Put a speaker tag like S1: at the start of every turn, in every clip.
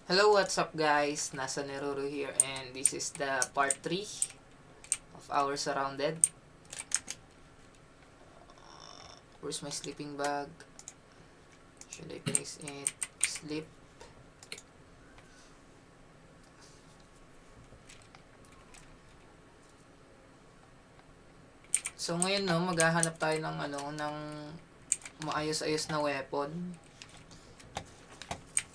S1: Hello, what's up guys? Nasa Neruru here and this is the part 3 of our Surrounded. Where's my sleeping bag? Should I place it? Sleep. So ngayon maghahanap tayo ng maayos-ayos na weapon.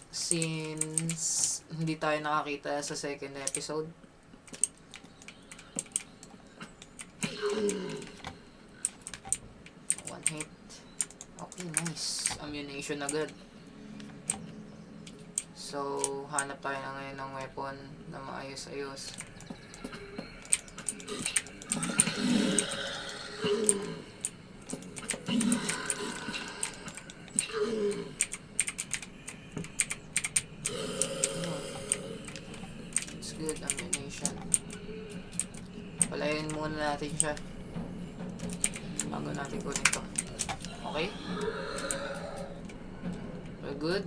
S1: Since hindi tayo nakakita sa second episode. One hit. Okay, nice. Ammunition agad. So, hanap tayo na ngayon ng weapon na maayos-ayos. It's good, ammunition. Palayin muna natin siya bago natin kunin to. Okay? We're good.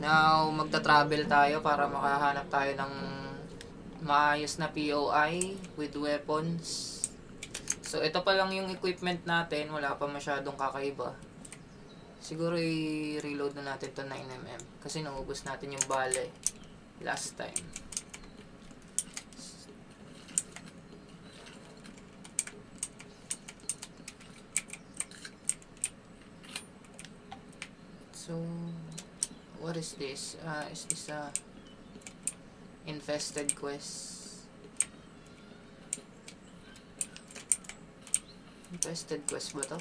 S1: Now, magta-travel tayo para makahanap tayo ng maayos na POI with weapons. So, ito pa lang yung equipment natin. Wala pa masyadong kakaiba. Siguro i-reload na natin to 9mm. Kasi naubos natin yung bale last time. So, what is this? Is this a infested quest? Infested quest ba to?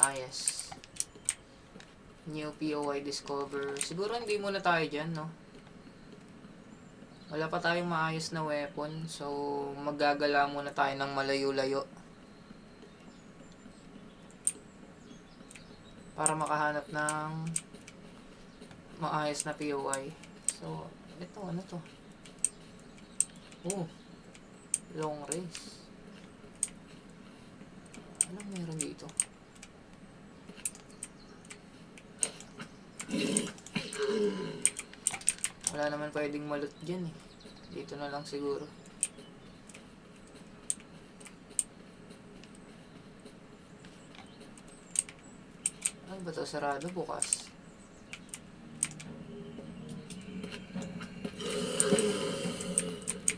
S1: Ah, yes. New POI discover. Siguro hindi muna tayo dyan, no? Wala pa tayong maayos na weapon. So, maggagala muna tayo ng malayo-layo. Para makahanap ng maayos na POI. So, ito, ano to? Oh, long race. Anong meron dito? Wala naman pwedeng malot dyan eh. Dito na lang siguro. Ano ba to? Sarado bukas.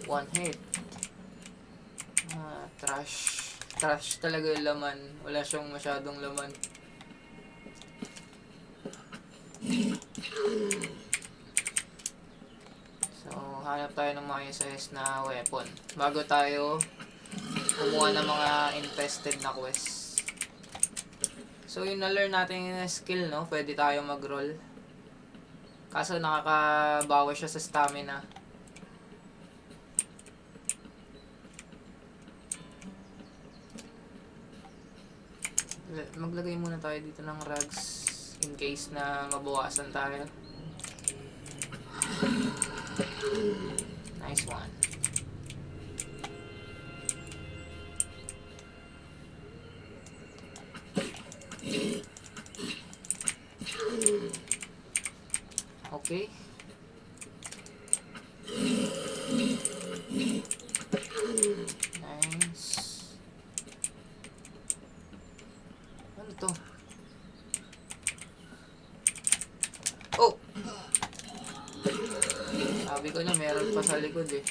S1: One hit. Trash. Trash talaga yung laman. Wala siyang masyadong laman. So, hanap tayo ng maayos-ayos na weapon. Bago tayo kumuha ng mga infested na quest. So, yung na-learn natin yung skill, no? Pwede tayo mag-roll. Kaso nakakabawa siya sa stamina. Maglagay muna tayo dito ng rugs in case na mabawasan tayo. Nice one. Okay. Nice. Ano to? Oh! Sabi ko na meron pa sa likod eh.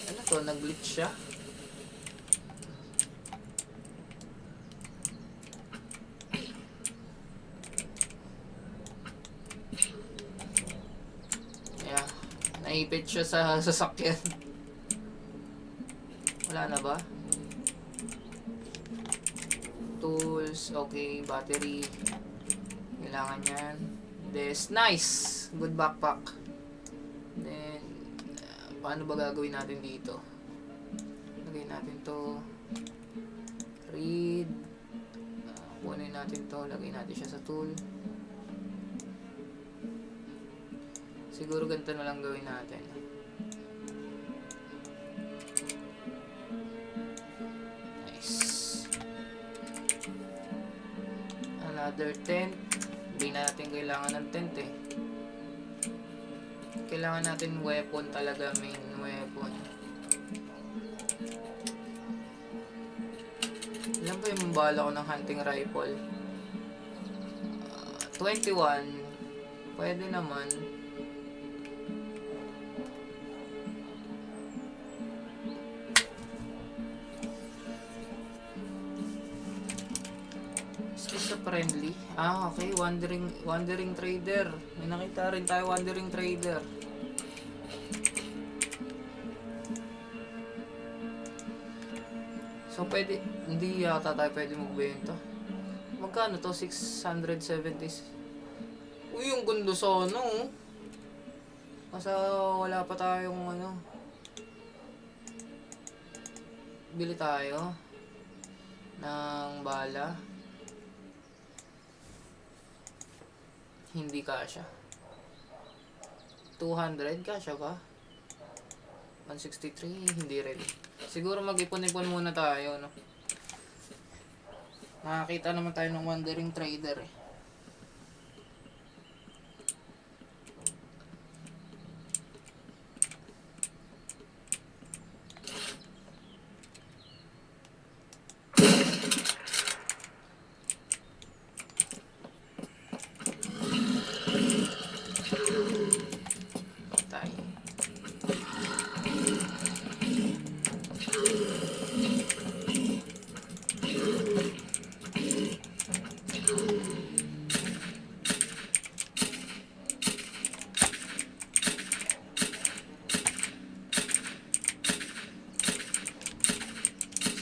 S1: Ano to? Nag-glitch siya? Yeah. Naipit siya sa sasakyan. Wala na ba? Tools. Okay. Battery. Kailangan yan. This. Nice! Good backpack. Then, paano ba gagawin natin dito? Lagay natin to. Read. Kunin natin to. Lagay natin siya sa tool. Siguro ganito na lang gawin natin. Nice. Another tent. Hindi natin kailangan ng tent eh. Kailangan natin weapon talaga, main weapon. Ilan ba yung bala ko ng hunting rifle? 21. Pwede naman. Is this a friendly? Ah, okay. Wandering trader. May nakita rin tayo, wandering trader. So, pwede, hindi yata tayo pwede magbenta. Magkano to? 670. Uy, yung gundo sa ano. Kasi wala pa tayong ano. Bili tayo ng bala. Hindi kasya. 200 kasya ba? 163, hindi rin. Siguro mag-ipon-ipon muna tayo, no? Nakakita naman tayo ng wandering trader eh. Patay.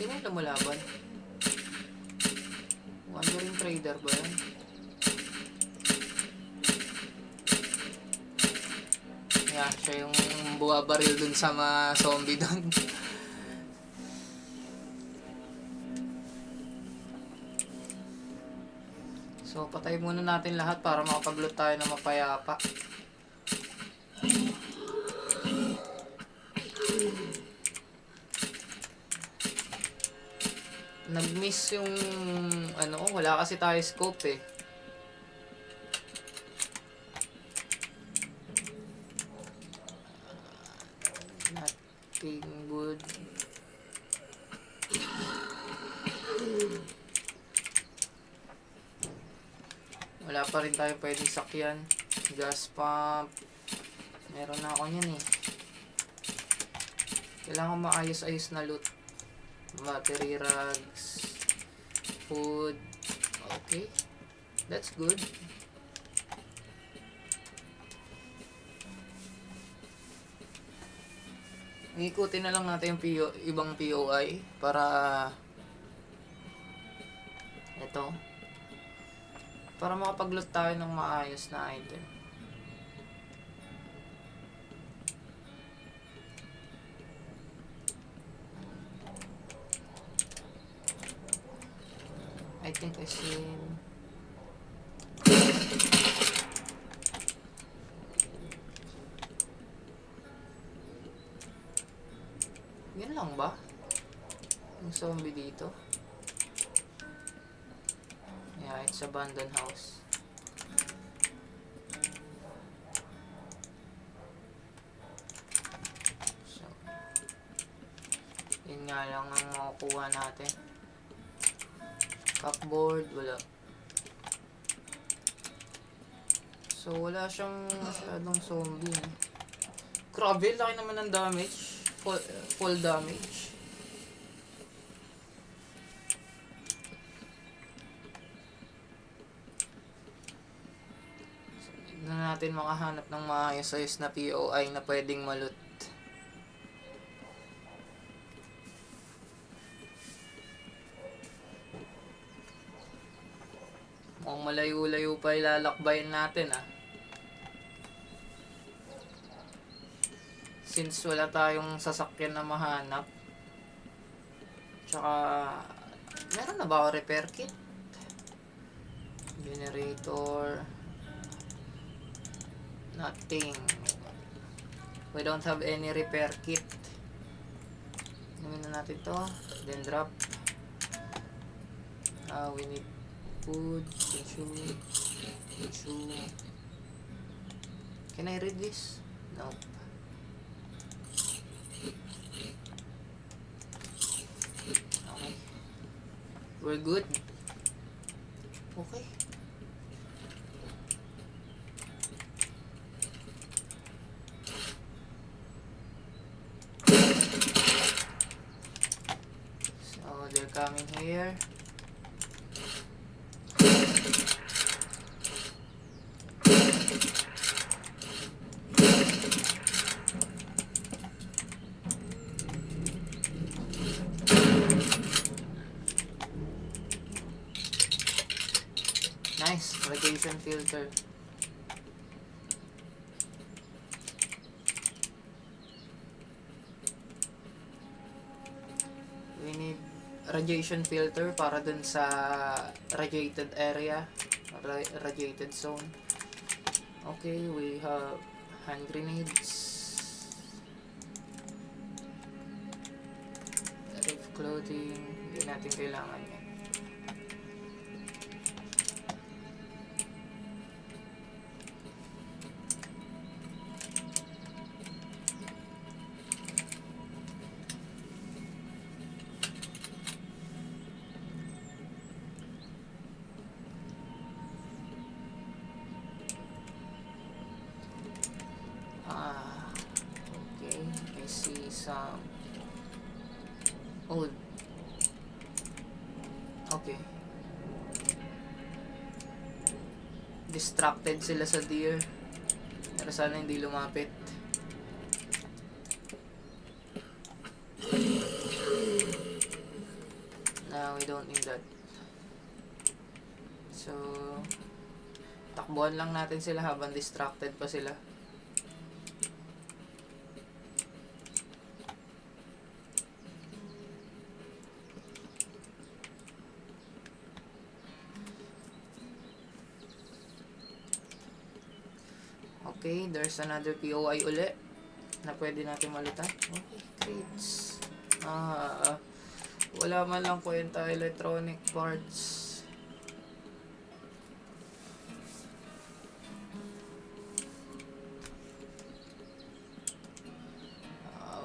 S1: Sino yung lumalaban? Wandering trader ba yan? Yan, siya yung buwabaril dun sa mga zombie dun. So, patay muna natin lahat para makapag-loot tayo ng mapayapa. Nag-miss yung ano, wala kasi tayo scope eh. Nothing good. Wala pa rin tayo pwedeng sakyan. Gas pump. Meron na ako niyan eh. Kailangan maayos-ayos na loot. Battery rags. Food. Okay. That's good. Ikutin na lang natin yung ibang POI para ito. Para makapag-loot tayo ng maayos na item. I think I seen yan lang ba? Yung zombie dito? Yeah, it's abandoned house. So, yun nga lang ang makukuha natin. Cupboard, wala. So, wala siyang masyadong zombie. Grabe, laki naman ng damage. Full damage. Na natin makahanap ng maayos-ayos na POI na pwedeng malot. Mukhang malayo-layo pa ilalakbayin natin ah. Since wala tayong sasakyan na mahanap. Tsaka meron na ba ako repair kit? Generator. Nothing. We don't have any repair kit. Inumin na natin to. Then drop. We need food. Shoot. Issue. Can I read this? No. Okay. We're good. Okay. So they're coming here. Nice. Radiation filter. We need radiation filter para dun sa radiated area, radiated zone. Okay, we have hand grenades, ref clothing, hindi natin kailangan yan. Okay, I see some. Oh, okay. Distracted sila sa deer. Pero sana hindi lumapit. No, we don't need that. So, takbuhan lang natin sila habang distracted pa sila. Okay, there's another POI uli na pwede natin malitan. Okay, crates. Wala man lang kwenta electronic parts.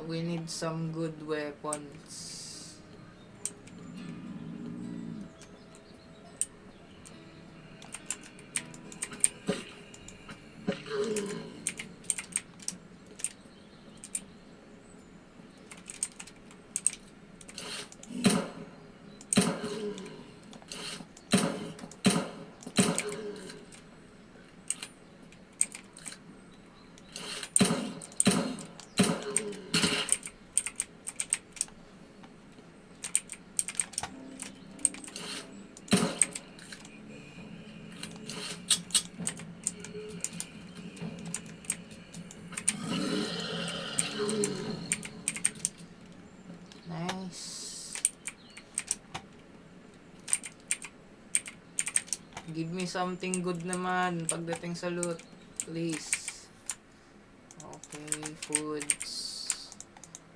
S1: We need some good weapons. Give me something good naman pagdating sa loot, please. Okay, foods,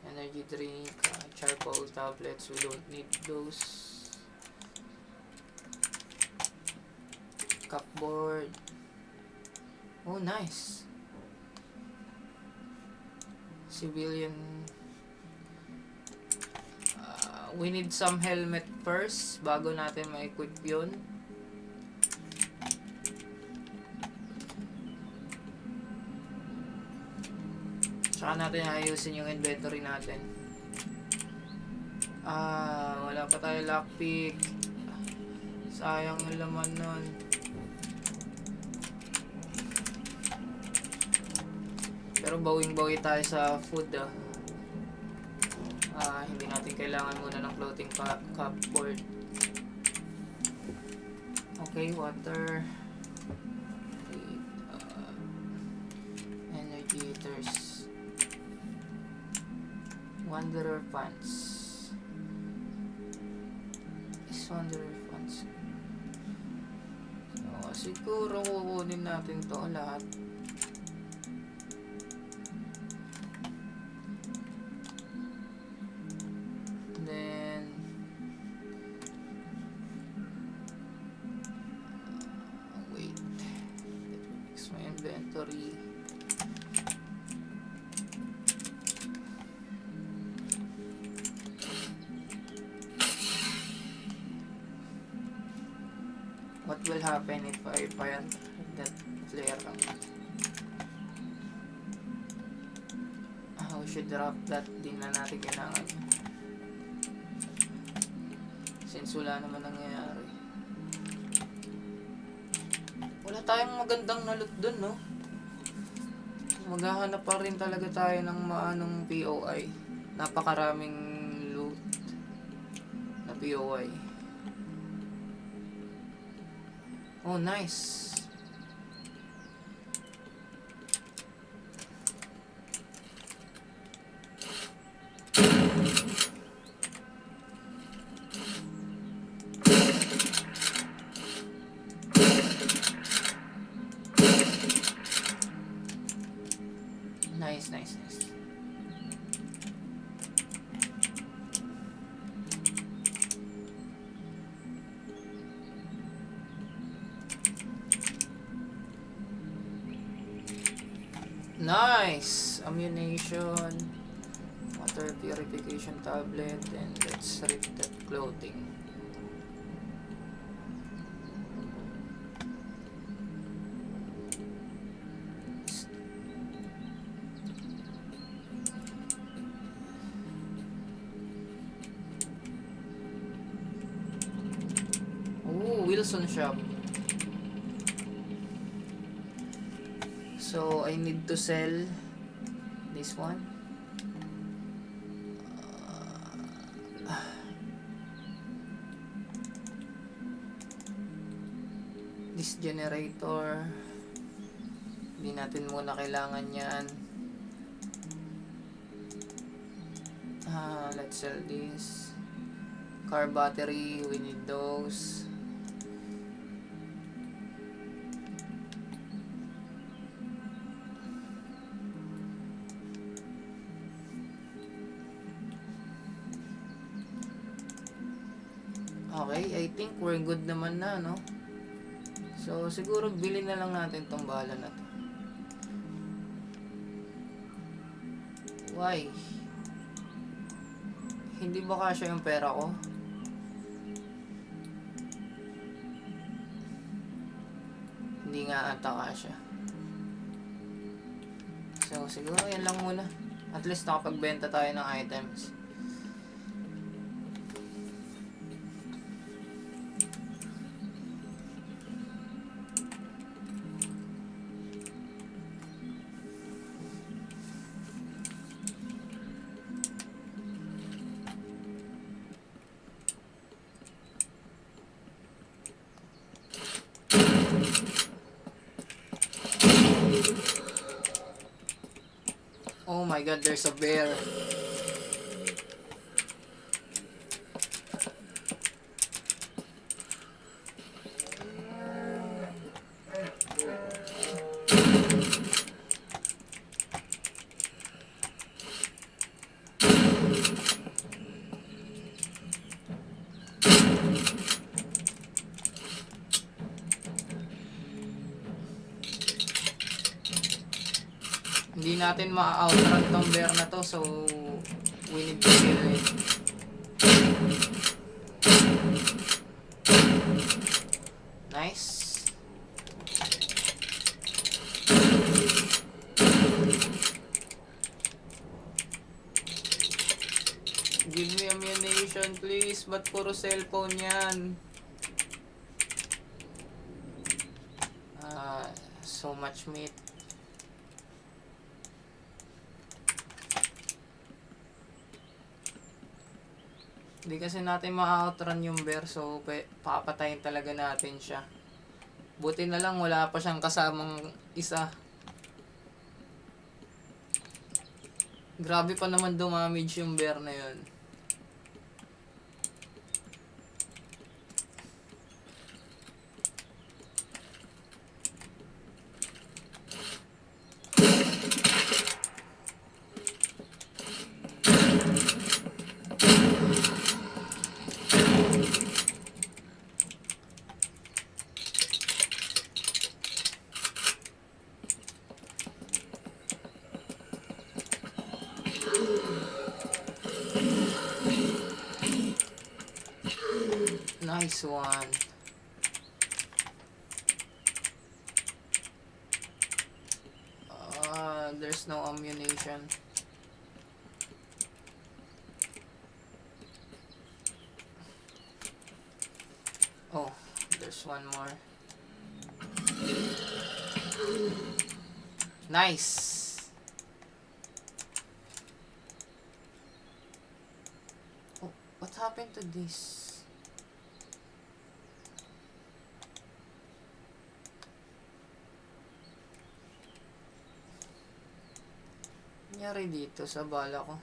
S1: energy drink, charcoal tablets, we don't need those. Cupboard. Oh, nice. Civilian. We need some helmet first bago natin ma-equip yun. Saka natin ayusin yung inventory natin. Wala pa tayo lockpick. Sayang yung laman nun. Pero bawing-bawi tayo sa food hindi natin kailangan muna ng clothing cupboard. Okay, water. Energy heaters. Wanderer pants. Is Wanderer pants. So, siguro kukunin natin to lahat. Then wait. Where's my inventory? What will happen if I fire that flare gun? We should drop that. Di na natin kailangan yun. Since wala naman nangyayari. Wala tayong magandang na loot dun, no? Maghahanap pa rin talaga tayo ng maanong POI. Napakaraming loot na POI. Oh, nice. Nice, nice, nice. Nice! Ammunition, water purification tablet, and let's rip that clothing. Oh, Wilson shop. So I need to sell this one. This generator, hindi natin muna kailangan yan. Let's sell this. Car battery, we need those. Okay, I think we're good naman na, no? So, siguro bilhin na lang natin tong bala na to. Why? Hindi ba kasya yung pera ko? Hindi nga ata kasya. So, siguro yan lang muna. At least nakapagbenta tayo ng items. Oh my god, there's a bear. Hindi natin ma-outrun tong bear na to, so we need to kill it. Nice. Give me ammunition please, ba't puro cellphone yan? So much meat. Hindi kasi natin ma-outrun yung bear, so papatayin talaga natin siya. Buti na lang wala pa siyang kasamang isa. Grabe pa naman dumamage yung bear na yun. Nice one. There's no ammunition. Oh, there's one more. Nice. Oh, what happened to this? Nangyari dito sa bala ko.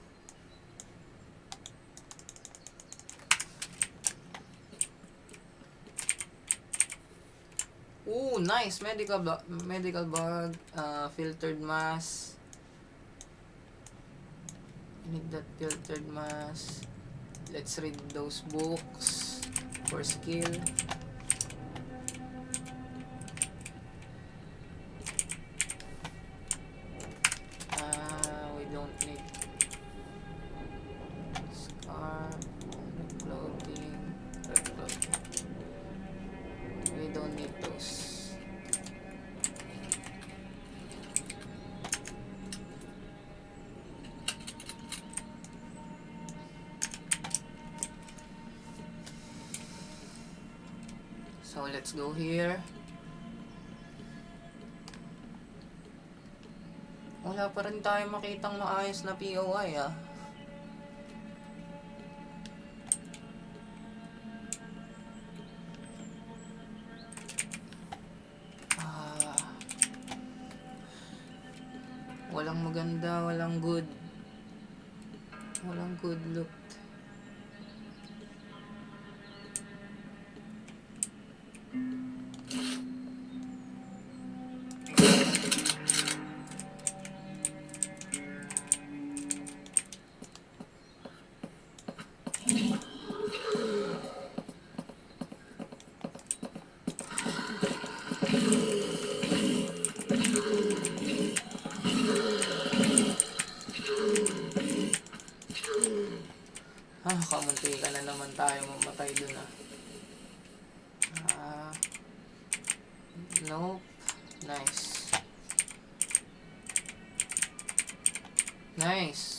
S1: Ooh, nice. Medical bag, filtered mask. Need that filtered mask. Let's read those books for skill. We don't need scarf, clothing. We don't need those. So let's go here. Wala pa rin tayo makitang maayos na POI ah. Walang maganda, walang good. Walang good look. Kamunti ka na naman tayo mamatay dun ah. Nope. Nice. Nice.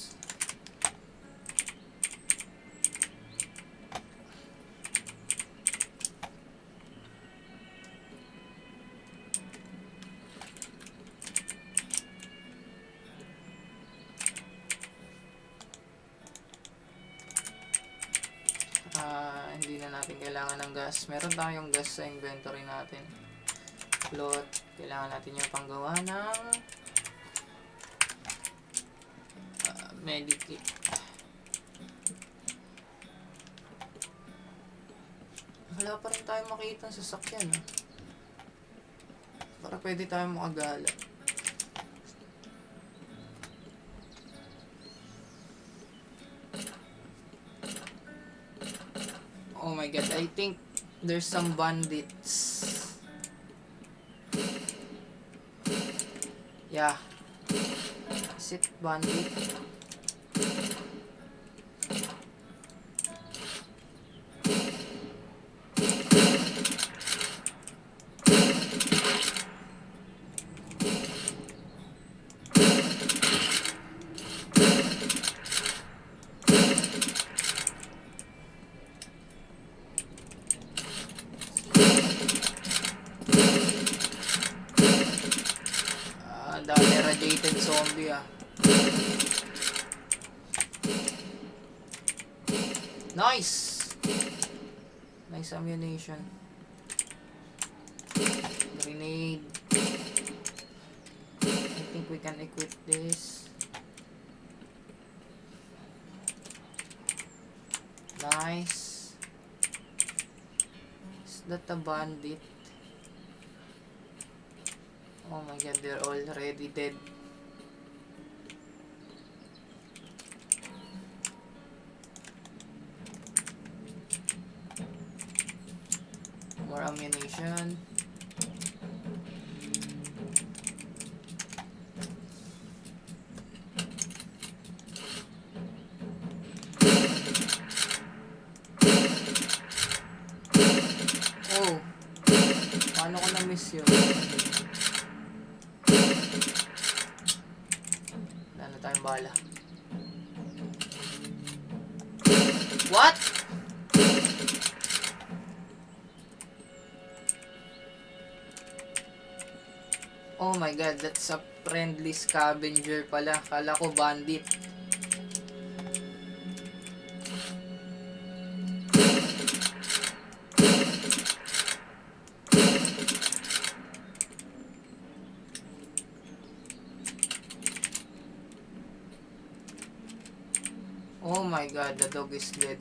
S1: Hindi na natin kailangan ng gas. Meron tayong gas sa inventory natin. Plot. Kailangan natin yung panggawa ng medikit. Wala pa rin tayo makita sa sasakyan. Para pwede tayo makagala. Oh my god, I think there's some bandits. Yeah. Is it bandit? Dami radiated zombie ah. Nice! Nice ammunition. Grenade. I think we can equip this. Nice. Is that a bandit? Oh my god, they're already dead. More ammunition. yun. Wala na tayong bala. What? Oh my god, that's a friendly scavenger pala. Kala ko bandit. Oh my god, the dog is dead.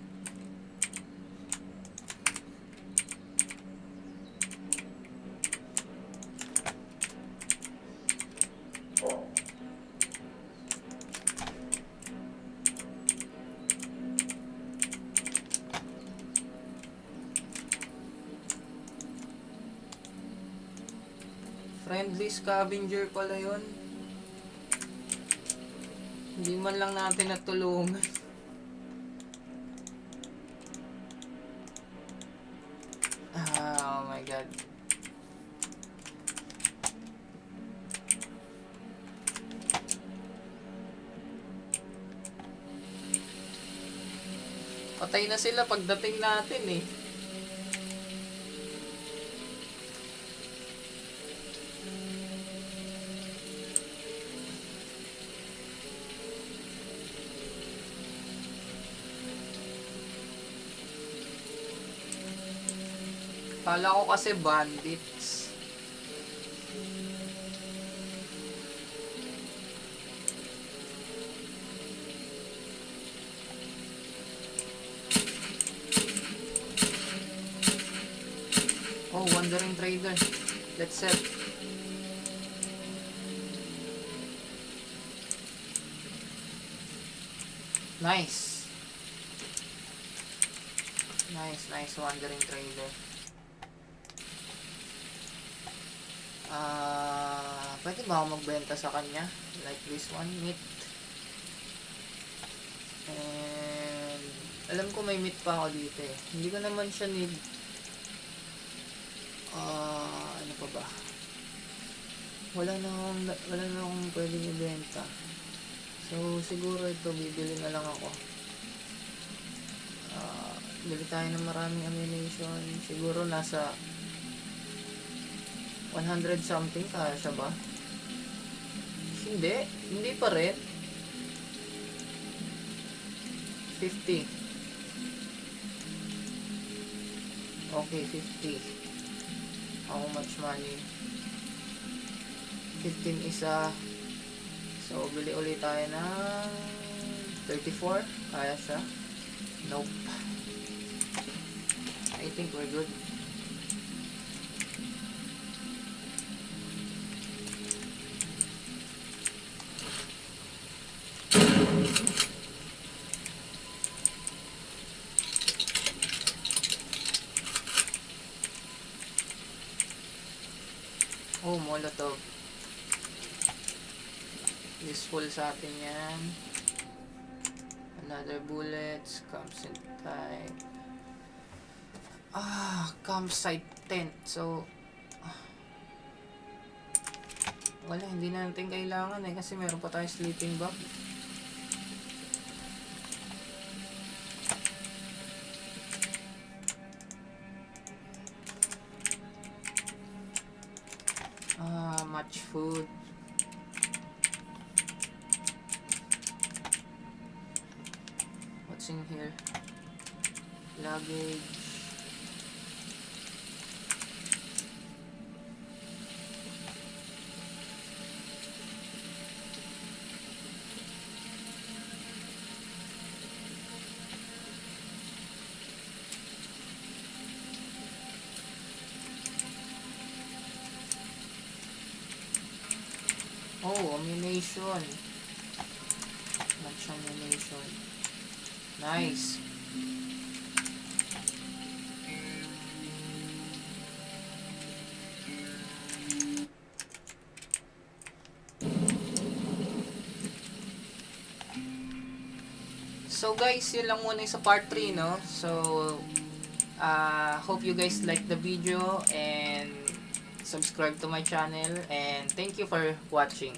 S1: Friendly scavenger pala yun. Hindi man lang natin natulungan. Oh my god. Patay na sila pagdating natin eh. Kala ko kasi bandits. Oh, wandering trader. Let's set. Nice. Nice wandering trader. Pwede ba ako magbenta sa kanya? Like this one, meat. And alam ko may meat pa ako dito eh. Hindi ko naman siya need. Ano pa ba? Wala na akong pwedeng ibenta. So siguro ito bibili na lang ako. Bili tayo ng maraming ammunition. Siguro nasa 100 something kaya siya ba? Hindi pa rin. 50. Okay, 50. How much money? 15 isa. So, bili ulit tayo ng 34. Kaya siya? Nope. I think we're good. Oh, molotov. Useful sa atin yan. Another bullets. Campsite type. Campsite tent. So, wala, hindi na natin kailangan eh. Kasi meron pa tayong sleeping bag. Much food. What's in here? Luggage. Oh, ammunition. Much ammunition. Nice. So guys, yun lang muna sa part 3, no? So, hope you guys like the video and subscribe to my channel, and thank you for watching.